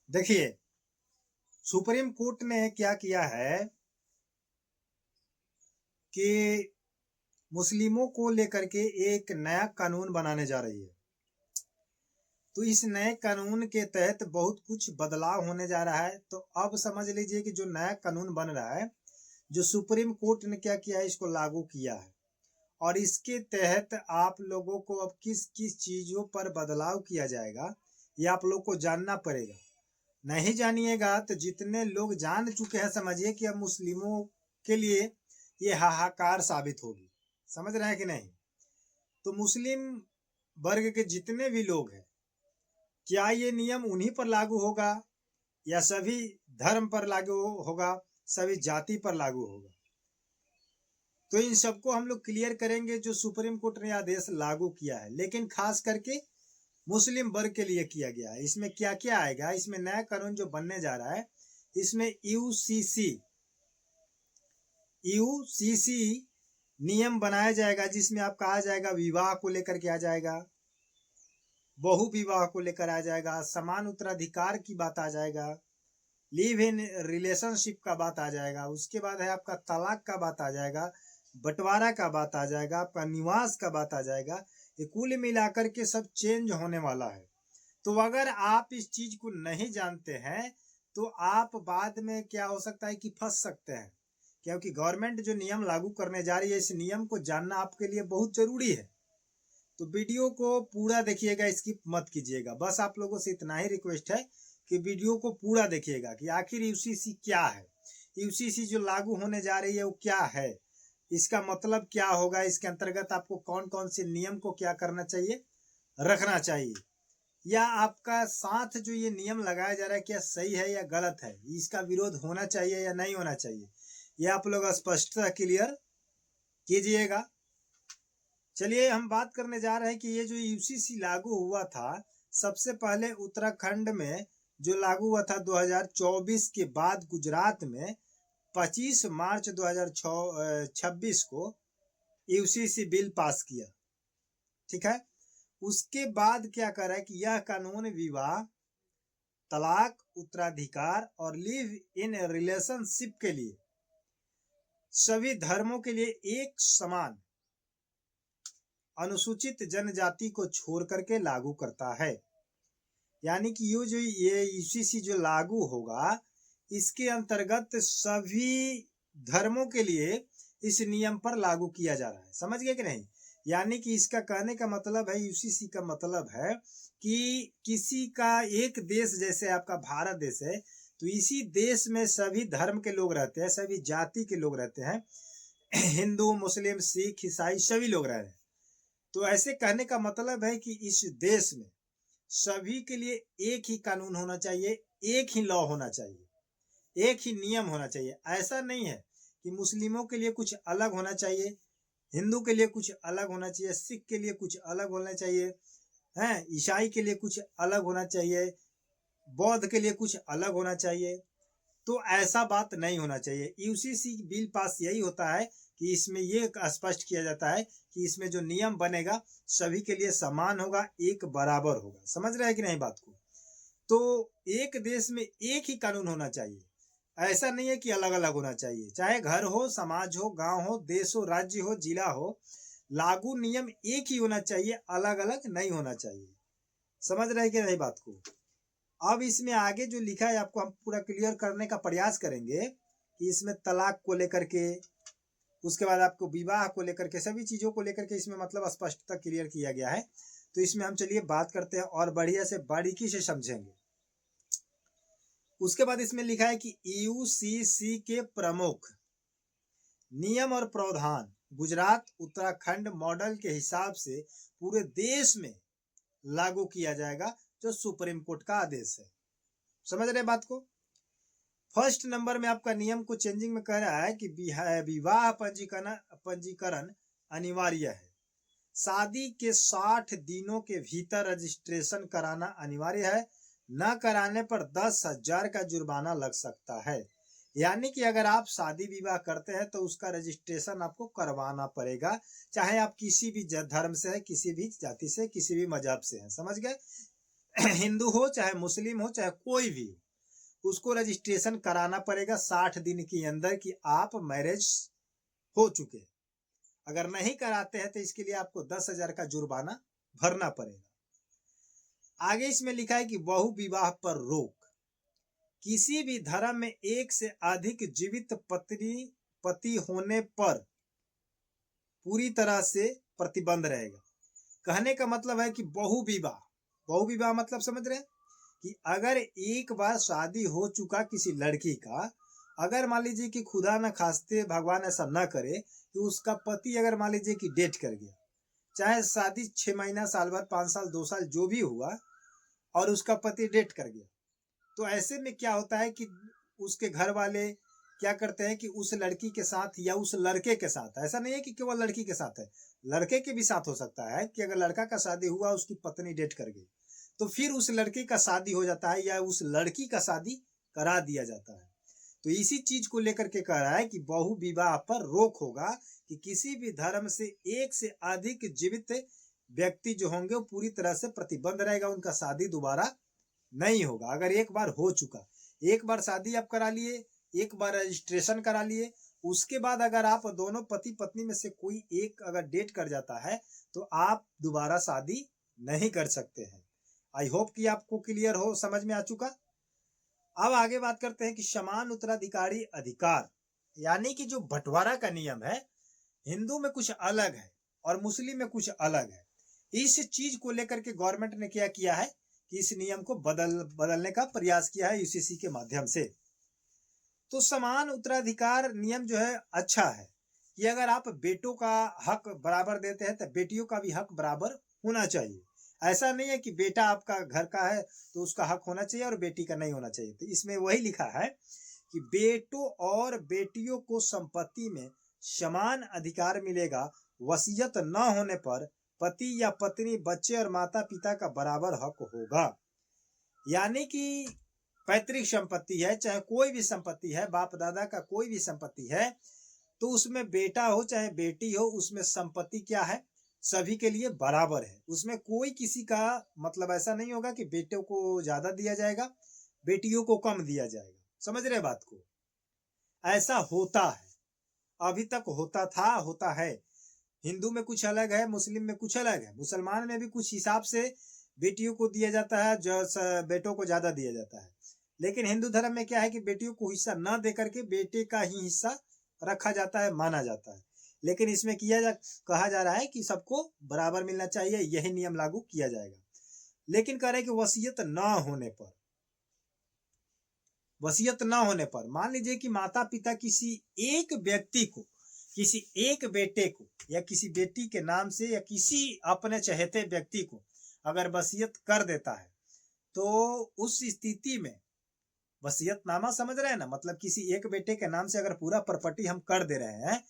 देखिए, supreme court ने क्या किया है कि मुस्लिमों को लेकर के एक नया कानून बनाने जा रही है। तो इस नए कानून के तहत बहुत कुछ बदलाव होने जा रहा है। तो अब समझ लीजिए कि जो नया कानून बन रहा है, जो सुप्रीम कोर्ट ने क्या किया है, इसको लागू किया है। और इसके तहत आप लोगों को अब किस किस चीजों पर बदलाव किया जाएगा, ये आप लोग को जानना पड़ेगा। नहीं जानिएगा तो जितने लोग जान चुके हैं, समझिए कि अब मुस्लिमों के लिए ये हाहाकार साबित होगी। समझ रहे हैं कि नहीं? तो मुस्लिम वर्ग के जितने भी लोग हैं, क्या ये नियम उन्हीं पर लागू होगा या सभी धर्म पर लागू होगा, सभी जाति पर लागू होगा? तो इन सबको हम लोग क्लियर करेंगे जो सुप्रीम कोर्ट ने आदेश लागू किया है, लेकिन खास करके मुस्लिम वर्ग के लिए किया गया है। इसमें क्या क्या आएगा, इसमें नया कानून जो बनने जा रहा है, इसमें यूसीसी नियम बनाया जाएगा, जिसमें आपका आ जाएगा विवाह को लेकर के आ जाएगा, बहु विवाह को लेकर आ जाएगा, समान उत्तराधिकार की बात आ जाएगा, लिव इन रिलेशनशिप का बात आ जाएगा, उसके बाद है आपका तलाक का बात आ जाएगा, बंटवारा का बात आ जाएगा, आपका निवास का बात आ जाएगा। ये कुल मिलाकर के सब चेंज होने वाला है। तो अगर आप इस चीज को नहीं जानते हैं तो आप बाद में क्या हो सकता है कि फंस सकते हैं, क्योंकि गवर्नमेंट जो नियम लागू करने जा रही है, इस नियम को जानना आपके लिए बहुत जरूरी है। तो वीडियो को पूरा देखिएगा, स्किप मत कीजिएगा। बस आप लोगों से इतना ही रिक्वेस्ट है कि वीडियो को पूरा देखिएगा कि आखिर यूसीसी क्या है, यूसीसी जो लागू होने जा रही है वो क्या है, इसका मतलब क्या होगा, इसके अंतर्गत आपको कौन कौन से नियम को क्या करना चाहिए, रखना चाहिए, या आपका साथ जो ये नियम लगाया जा रहा है क्या सही है या गलत है, इसका विरोध होना चाहिए या नहीं होना चाहिए, ये आप लोग स्पष्टता क्लियर कीजिएगा। चलिए हम बात करने जा रहे हैं कि ये जो यूसीसी लागू हुआ था, सबसे पहले उत्तराखंड में जो लागू हुआ था 2024 के बाद गुजरात में 25 मार्च 2026 को यूसीसी बिल पास किया। ठीक है, उसके बाद क्या कर रहा है कि यह कानून विवाह, तलाक, उत्तराधिकार और लिव इन रिलेशनशिप के लिए सभी धर्मों के लिए एक समान अनुसूचित जनजाति को छोड़ करके लागू करता है। यानी कि ये यूसीसी जो लागू होगा, इसके अंतर्गत सभी धर्मों के लिए इस नियम पर लागू किया जा रहा है। समझ गए कि नहीं? यानी कि इसका कहने का मतलब है, यूसीसी का मतलब है कि किसी का एक देश, जैसे आपका भारत देश है, तो इसी देश में सभी धर्म के लोग रहते हैं, सभी जाति के लोग रहते हैं, हिंदू, मुस्लिम, सिख, ईसाई सभी लोग रह रहे हैं। तो ऐसे कहने का मतलब है कि इस देश में सभी के लिए एक ही कानून होना चाहिए, एक ही लॉ होना चाहिए, एक ही नियम होना चाहिए। ऐसा नहीं है कि मुस्लिमों के लिए कुछ अलग होना चाहिए, हिंदू के लिए कुछ अलग होना चाहिए, सिख के लिए कुछ अलग होना चाहिए, हैं, ईसाई के लिए कुछ अलग होना चाहिए, बौद्ध के लिए कुछ अलग होना चाहिए। तो ऐसा बात नहीं होना चाहिए। यूसीसी बिल पास यही होता है कि इसमें ये स्पष्ट किया जाता है कि इसमें जो नियम बनेगा सभी के लिए समान होगा, एक बराबर होगा। समझ रहे हैं कि नहीं बात को? तो एक देश में एक ही कानून होना चाहिए, ऐसा नहीं है कि अलग अलग होना चाहिए। चाहे घर हो, समाज हो, गांव हो, देश हो, राज्य हो, जिला हो, लागू नियम एक ही होना चाहिए, अलग अलग नहीं होना चाहिए। समझ रहे हैं कि नहीं बात को? अब इसमें आगे जो लिखा है आपको हम पूरा क्लियर करने का प्रयास करेंगे कि इसमें तलाक को लेकर के, उसके बाद आपको विवाह को लेकर के, सभी चीजों को लेकर के इसमें मतलब स्पष्टता क्लियर किया गया है। तो इसमें हम चलिए बात करते हैं और बढ़िया से बारीकी से समझेंगे। उसके बाद इसमें लिखा है कि यूसीसी के प्रमुख नियम और प्रावधान गुजरात उत्तराखंड मॉडल के हिसाब से पूरे देश में लागू किया जाएगा, जो सुप्रीम कोर्ट का आदेश है। समझ रहे बात को? फर्स्ट नंबर में आपका नियम को चेंजिंग में कह रहा है कि विवाह पंजीकरण अनिवार्य है। शादी के 60 दिनों के भीतर रजिस्ट्रेशन कराना अनिवार्य है, न कराने पर 10,000 का जुर्माना लग सकता है। यानी कि अगर आप शादी विवाह करते हैं तो उसका रजिस्ट्रेशन आपको करवाना पड़ेगा, चाहे आप किसी भी धर्म से है, किसी भी जाति से, किसी भी मजहब से हैं। समझ गए? हिंदू हो चाहे मुस्लिम हो चाहे कोई भी हो, उसको रजिस्ट्रेशन कराना पड़ेगा 60 दिन के अंदर कि आप मैरिज हो चुके। अगर नहीं कराते हैं तो इसके लिए आपको 10,000 का जुर्माना भरना पड़ेगा। आगे इसमें लिखा है कि बहु विवाह पर रोक। किसी भी धर्म में एक से अधिक जीवित पति होने पर पूरी तरह से प्रतिबंध रहेगा। कहने का मतलब है कि बहु विवाह मतलब समझ रहे हैं कि अगर एक बार शादी हो चुका किसी लड़की का, अगर मान लीजिए कि खुदा न खास्ते भगवान ऐसा न करे कि उसका पति अगर मान लीजिए कि डेट कर गया, चाहे शादी 6 महीना, साल भर, 5 साल, 2 साल जो भी हुआ, और उसका पति डेट कर गया, तो ऐसे में क्या होता है कि उसके घर वाले क्या करते हैं कि उस लड़की के साथ या उस लड़के के साथ, ऐसा नहीं है कि केवल लड़की के साथ है, लड़के के भी साथ हो सकता है कि अगर लड़का का शादी हुआ, उसकी पत्नी डेट कर गई, तो फिर उस लड़के का शादी हो जाता है या उस लड़की का शादी करा दिया जाता है। तो इसी चीज को लेकर के कह रहा है कि बहु विवाह पर रोक होगा कि किसी भी धर्म से एक से अधिक जीवित व्यक्ति जो होंगे वो पूरी तरह से प्रतिबंध रहेगा, उनका शादी दोबारा नहीं होगा। अगर एक बार हो चुका, एक बार शादी आप करा लिए, एक बार रजिस्ट्रेशन करा लिए, उसके बाद अगर आप दोनों पति पत्नी में से कोई एक अगर डेट कर जाता है तो आप दोबारा शादी नहीं कर सकते हैं। आई होप कि आपको क्लियर हो, समझ में आ चुका। अब आगे बात करते हैं कि समान उत्तराधिकारी अधिकार, यानी कि जो बंटवारा का नियम है, हिंदू में कुछ अलग है और मुस्लिम में कुछ अलग है। इस चीज को लेकर के गवर्नमेंट ने क्या किया है कि इस नियम को बदलने का प्रयास किया है यूसीसी के माध्यम से। तो समान उत्तराधिकार नियम जो है अच्छा है कि अगर आप बेटों का हक बराबर देते हैं तो बेटियों का भी हक बराबर होना चाहिए। ऐसा नहीं है कि बेटा आपका घर का है तो उसका हक होना चाहिए और बेटी का नहीं होना चाहिए। तो इसमें वही लिखा है कि बेटों और बेटियों को संपत्ति में समान अधिकार मिलेगा। वसीयत न होने पर पति या पत्नी, बच्चे और माता पिता का बराबर हक होगा। यानी कि पैतृक संपत्ति है, चाहे कोई भी संपत्ति है, बाप दादा का कोई भी संपत्ति है, तो उसमें बेटा हो चाहे बेटी हो, उसमें संपत्ति क्या है, सभी के लिए बराबर है। उसमें कोई किसी का मतलब ऐसा नहीं होगा कि बेटों को ज्यादा दिया जाएगा, बेटियों को कम दिया जाएगा। समझ रहे बात को? ऐसा होता है, अभी तक होता था, होता है। हिंदू में कुछ अलग है, मुस्लिम में कुछ अलग है, मुसलमान में भी कुछ हिसाब से बेटियों को दिया जाता है, जो बेटों को ज्यादा दिया जाता है। लेकिन हिंदू धर्म में क्या है कि बेटियों को हिस्सा न दे करके बेटे का ही हिस्सा रखा जाता है, माना जाता है। लेकिन इसमें कहा जा रहा है कि सबको बराबर मिलना चाहिए, यही नियम लागू किया जाएगा। लेकिन कह रहे कि वसीयत न होने पर मान लीजिए कि माता पिता किसी एक व्यक्ति को, किसी एक बेटे को या किसी बेटी के नाम से या किसी अपने चहेते व्यक्ति को अगर वसीयत कर देता है, तो उस स्थिति में वसीयतनामा समझ रहे हैं ना, मतलब किसी एक बेटे के नाम से अगर पूरा प्रॉपर्टी हम कर दे रहे हैं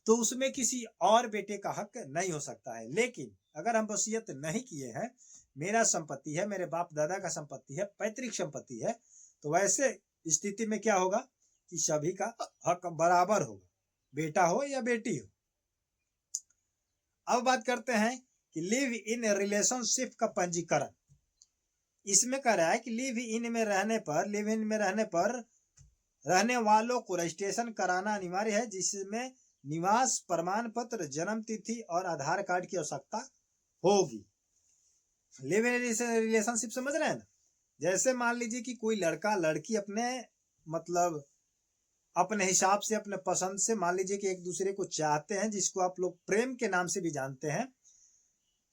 तो उसमें किसी और बेटे का हक नहीं हो सकता है। लेकिन अगर हम वसीयत नहीं किए हैं, मेरा संपत्ति है, मेरे बाप दादा का संपत्ति है, पैतृक संपत्ति है, तो वैसे स्थिति में क्या होगा कि सभी का हक बराबर होगा, बेटा हो या बेटी हो। अब बात करते हैं कि लिव इन रिलेशनशिप का पंजीकरण। इसमें कह रहा है कि लिव इन में रहने पर रहने वालों को रजिस्ट्रेशन कराना अनिवार्य है, जिसमें निवास प्रमाण पत्र, जन्म तिथि और आधार कार्ड की आवश्यकता होगी। लिव इन रिलेशनशिप समझ रहे हैं ना? जैसे मान लीजिए कि कोई लड़का लड़की अपने मतलब अपने हिसाब से, अपने पसंद से, मान लीजिए कि एक दूसरे को चाहते हैं, जिसको आप लोग प्रेम के नाम से भी जानते हैं,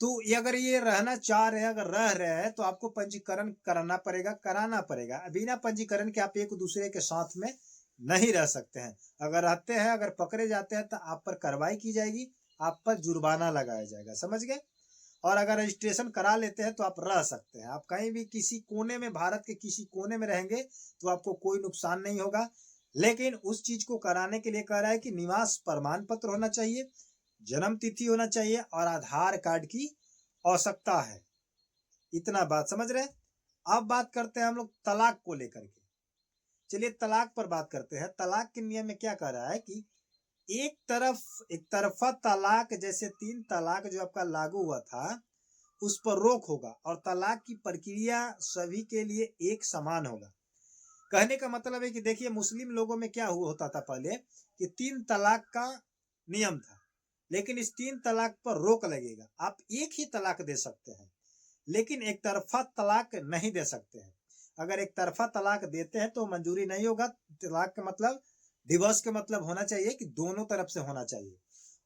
तो अगर ये रहना चाह रहे हैं, अगर रह रहे हैं, तो आपको पंजीकरण कराना पड़ेगा। बिना पंजीकरण के आप एक दूसरे के साथ में नहीं रह सकते हैं। अगर रहते हैं, अगर पकड़े जाते हैं तो आप पर कार्रवाई की जाएगी, आप पर जुर्माना लगाया जाएगा। समझ गए? और अगर रजिस्ट्रेशन करा लेते हैं तो आप रह सकते हैं। आप कहीं भी किसी कोने में, भारत के किसी कोने में रहेंगे तो आपको कोई नुकसान नहीं होगा। लेकिन उस चीज को कराने के लिए कह रहा है कि निवास प्रमाण पत्र होना चाहिए, जन्म तिथि होना चाहिए और आधार कार्ड की आवश्यकता है। इतना बात समझ रहे हैं? अब बात करते हैं हम लोग तलाक को लेकर के। चलिए तलाक पर बात करते हैं। तलाक के नियम में क्या कह रहा है कि एक तरफा तलाक, जैसे 3 तलाक जो आपका लागू हुआ था, उस पर रोक होगा और तलाक की प्रक्रिया सभी के लिए एक समान होगा। कहने का मतलब है कि देखिए मुस्लिम लोगों में क्या होता था पहले कि 3 तलाक का नियम था, लेकिन इस 3 तलाक पर रोक लगेगा। आप एक ही तलाक दे सकते हैं, लेकिन एक तरफा तलाक नहीं दे सकते हैं। अगर एक तरफा तलाक देते हैं तो मंजूरी नहीं होगा। तलाक का मतलब डिवोर्स का मतलब होना चाहिए कि दोनों तरफ से होना चाहिए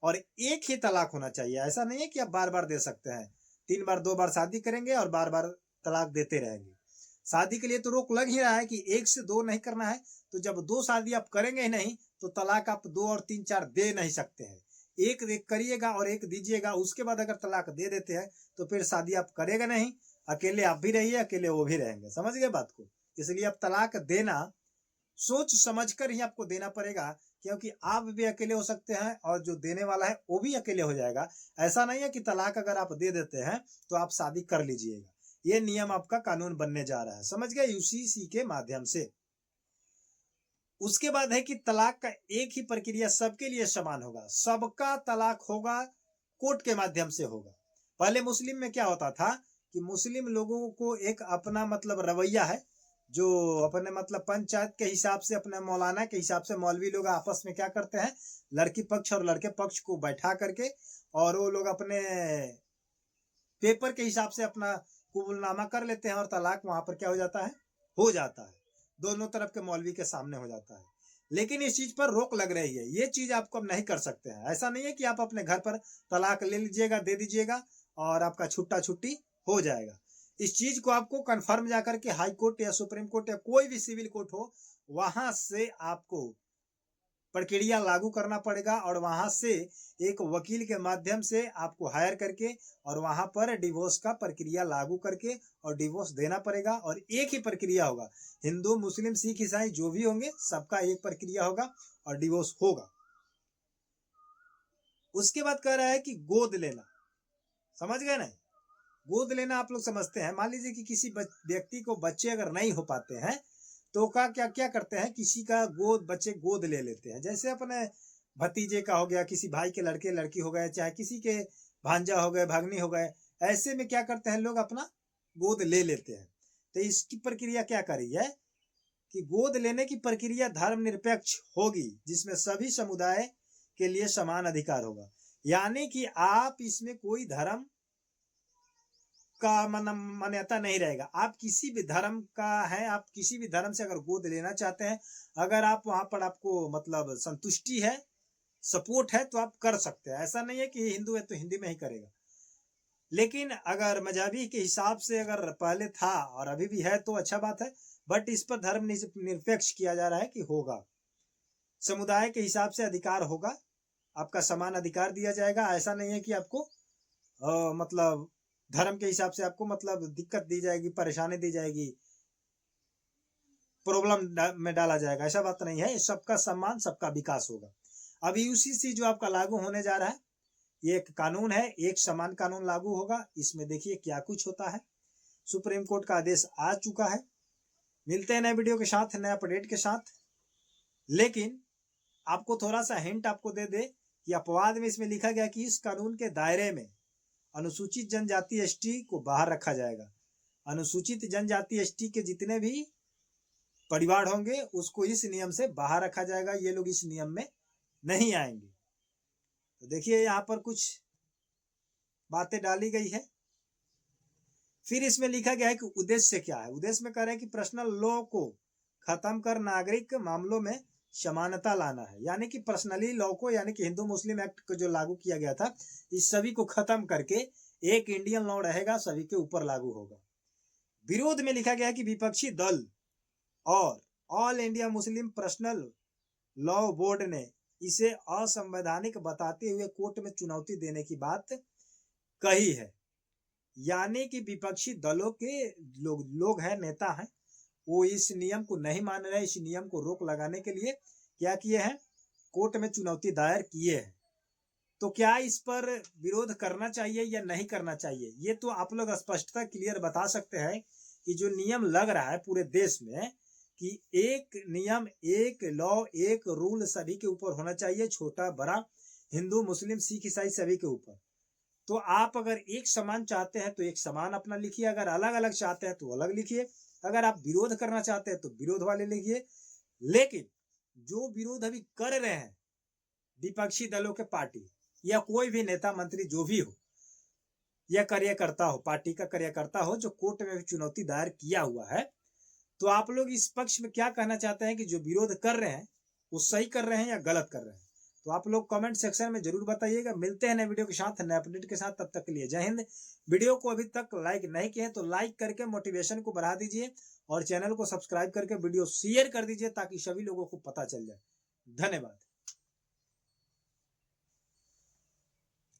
और एक ही तलाक होना चाहिए। ऐसा नहीं है कि आप बार बार दे सकते हैं, 3 बार 2 बार शादी करेंगे और बार बार तलाक देते रहेंगे। शादी के लिए तो रोक लग ही रहा है कि 1 से 2 नहीं करना है, तो जब 2 शादी आप करेंगे ही नहीं तो तलाक आप 2 और 3 4 दे नहीं सकते हैं। एक करिएगा और एक दीजिएगा, उसके बाद अगर तलाक दे देते हैं तो फिर शादी आप करेगा नहीं, अकेले आप भी रहिए, अकेले वो भी रहेंगे। समझ गए बात को? इसलिए अब तलाक देना सोच समझकर ही आपको देना पड़ेगा, क्योंकि आप भी अकेले हो सकते हैं और जो देने वाला है वो भी अकेले हो जाएगा। ऐसा नहीं है कि तलाक अगर आप दे देते हैं तो आप शादी कर लीजिएगा। ये नियम आपका कानून बनने जा रहा है, समझ गए? यूसीसी के माध्यम से। उसके बाद है कि तलाक का एक ही प्रक्रिया सबके लिए समान होगा। सबका तलाक होगा कोर्ट के माध्यम से होगा। पहले मुस्लिम में क्या होता था कि मुस्लिम लोगों को एक अपना मतलब रवैया है, जो अपने मतलब पंचायत के हिसाब से, अपने मौलाना के हिसाब से मौलवी लोग आपस में क्या करते हैं, लड़की पक्ष और लड़के पक्ष को बैठा करके और वो लोग अपने पेपर के हिसाब से अपना कबूलनामा कर लेते हैं और तलाक वहां पर क्या हो जाता है, हो जाता है। दोनों तरफ के मौलवी के सामने हो जाता है। लेकिन इस चीज पर रोक लग रही है, ये चीज आपको अब नहीं कर सकते हैं। ऐसा नहीं है कि आप अपने घर पर तलाक ले लीजिएगा, दे दीजिएगा और आपका छुट्टा छुट्टी हो जाएगा। इस चीज को आपको कन्फर्म जाकर के हाई कोर्ट या सुप्रीम कोर्ट या कोई भी सिविल कोर्ट हो, वहां से आपको प्रक्रिया लागू करना पड़ेगा और वहां से एक वकील के माध्यम से आपको हायर करके और वहां पर डिवोर्स का प्रक्रिया लागू करके और डिवोर्स देना पड़ेगा। और एक ही प्रक्रिया होगा, हिंदू मुस्लिम सिख ईसाई जो भी होंगे सबका एक प्रक्रिया होगा और डिवोर्स होगा। उसके बाद कह रहा है कि गोद लेना, समझ गए ना? गोद लेना आप लोग समझते हैं। मान लीजिए कि किसी व्यक्ति को बच्चे अगर नहीं हो पाते हैं तो क्या क्या क्या करते हैं, किसी का बच्चे गोद ले लेते हैं। जैसे अपने भतीजे का हो गया, किसी भाई के लड़के लड़की हो गए, चाहे किसी के भांजा हो गए, भागनी हो गए, ऐसे में क्या करते हैं लोग अपना गोद ले लेते हैं। तो इसकी प्रक्रिया क्या करी है कि गोद लेने की प्रक्रिया धर्मनिरपेक्ष होगी, जिसमें सभी समुदाय के लिए समान अधिकार होगा। यानी कि आप इसमें कोई धर्म का मान्यता नहीं रहेगा। आप किसी भी धर्म का है, आप किसी भी धर्म से अगर गोद लेना चाहते हैं, अगर आप वहां पर आपको मतलब संतुष्टि है, सपोर्ट है, तो आप कर सकते हैं। ऐसा नहीं है कि हिंदू है तो हिंदी में ही करेगा। लेकिन अगर मजहबी के हिसाब से अगर पहले था और अभी भी है तो अच्छा बात है, बट इस पर धर्म निरपेक्ष किया जा रहा है कि होगा, समुदाय के हिसाब से अधिकार होगा, आपका समान अधिकार दिया जाएगा। ऐसा नहीं है कि आपको मतलब धर्म के हिसाब से आपको मतलब दिक्कत दी जाएगी, परेशानी दी जाएगी, प्रॉब्लम में डाला जाएगा, ऐसा बात नहीं है। सबका सम्मान, सबका विकास होगा। अब यूसीसी जो आपका लागू होने जा रहा है, ये एक कानून है, एक समान कानून लागू होगा। इसमें देखिए क्या कुछ होता है। सुप्रीम कोर्ट का आदेश आ चुका है। मिलते हैं नए वीडियो के साथ, नए अपडेट के साथ। लेकिन आपको थोड़ा सा हिंट आपको दे दे कि अपवाद में इसमें लिखा गया कि इस कानून के दायरे में अनुसूचित जनजाति एसटी को बाहर रखा जाएगा। अनुसूचित जनजाति एसटी के जितने भी परिवार होंगे उसको इस नियम से बाहर रखा जाएगा, ये लोग इस नियम में नहीं आएंगे। तो देखिए यहाँ पर कुछ बातें डाली गई है। फिर इसमें लिखा गया है कि उद्देश्य क्या है। उद्देश्य में कह रहे हैं कि पर्सनल लॉ को खत्म कर नागरिक मामलों में समानता लाना है। यानी कि पर्सनली लॉ को, यानी कि हिंदू मुस्लिम एक्ट को जो लागू किया गया था, इस सभी को खत्म करके एक इंडियन लॉ रहेगा, सभी के ऊपर लागू होगा। विरोध में लिखा गया है कि विपक्षी दल और all India Muslim personal law board ने इसे असंवैधानिक बताते हुए कोर्ट में चुनौती देने की बात कही है। यानी कि विपक्षी दलों के लोग हैं, नेता हैं, वो इस नियम को नहीं मान रहे। इस नियम को रोक लगाने के लिए क्या किए हैं, कोर्ट में चुनौती दायर किए हैं। तो क्या इस पर विरोध करना चाहिए या नहीं करना चाहिए, ये तो आप लोग स्पष्टता क्लियर बता सकते हैं कि जो नियम लग रहा है पूरे देश में कि एक नियम, एक लॉ, एक रूल सभी के ऊपर होना चाहिए, छोटा बड़ा, हिंदू मुस्लिम सिख ईसाई सभी के ऊपर। तो आप अगर एक समान चाहते हैं तो एक समान अपना लिखिए, अगर अलग अलग चाहते हैं तो अलग लिखिए, अगर आप विरोध करना चाहते हैं तो विरोध वाले लिखिए। लेकिन जो विरोध अभी कर रहे हैं विपक्षी दलों के पार्टी या कोई भी नेता मंत्री जो भी हो या कार्यकर्ता हो, पार्टी का कार्यकर्ता हो जो कोर्ट में चुनौती दायर किया हुआ है, तो आप लोग इस पक्ष में क्या कहना चाहते हैं कि जो विरोध कर रहे हैं वो सही कर रहे हैं या गलत कर रहे हैं? तो आप लोग कमेंट सेक्शन में जरूर बताइएगा। मिलते हैं नए वीडियो के साथ, नए अपडेट के साथ, तब तक के लिए जय हिंद। वीडियो को अभी तक लाइक नहीं किए तो लाइक करके मोटिवेशन को बढ़ा दीजिए और चैनल को सब्सक्राइब करके वीडियो शेयर कर दीजिए ताकि सभी लोगों को पता चल जाए। धन्यवाद।